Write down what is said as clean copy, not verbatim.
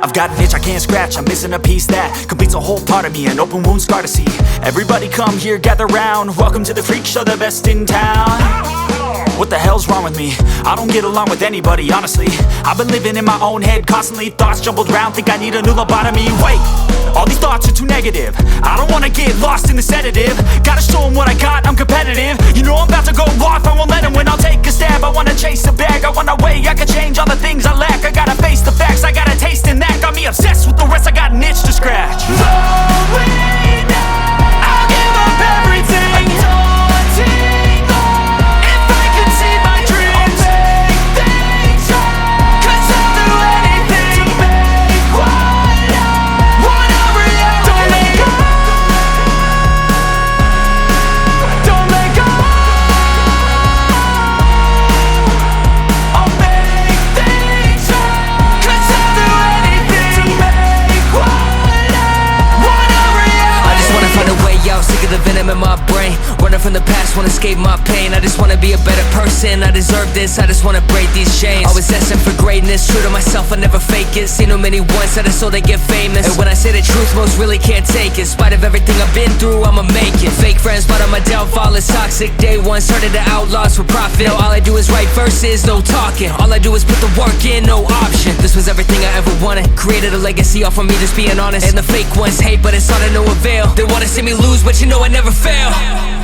I've got an itch I can't scratch, I'm missing a piece that completes a whole part of me, an open wound scar to see. Everybody come here, gather round, welcome to the freak show, the best in town. What the hell's wrong with me? I don't get along with anybody, honestly. I've been living in my own head constantly, thoughts jumbled round, think I need a new lobotomy. Wait, all these thoughts are too negative, I don't wanna get lost in the sedative. Gotta show them what I got, I'm competitive. You know I'm about to go off, I won't let them win, I'll take a stab. I wanna chase a bag, I wanna weigh, I can change all the things I lack. I gotta face the facts, I got a taste in that. Got me obsessed with the rest, I got an itch to scratch. Slowly now, I'll give up everything. The venom in my brain, running from the past, wanna escape my pain. I just wanna be a better person, I deserve this, I just wanna break these chains. Always asking for greatness, true to myself, I never fake it. Seen too many once, that is so they get famous. And when I say the truth, most really can't take it. In spite of everything I've been through, I'ma make it. Fake friends, but on my downfall is toxic. Day one, started to outlaws for profit. Now all I do is write verses, no talking. All I do is put the work in, no option. This was everything I ever wanted, created a legacy off of me just being honest. And the fake ones hate, but it's all to no avail. They wanna see me lose, but you know I never fail.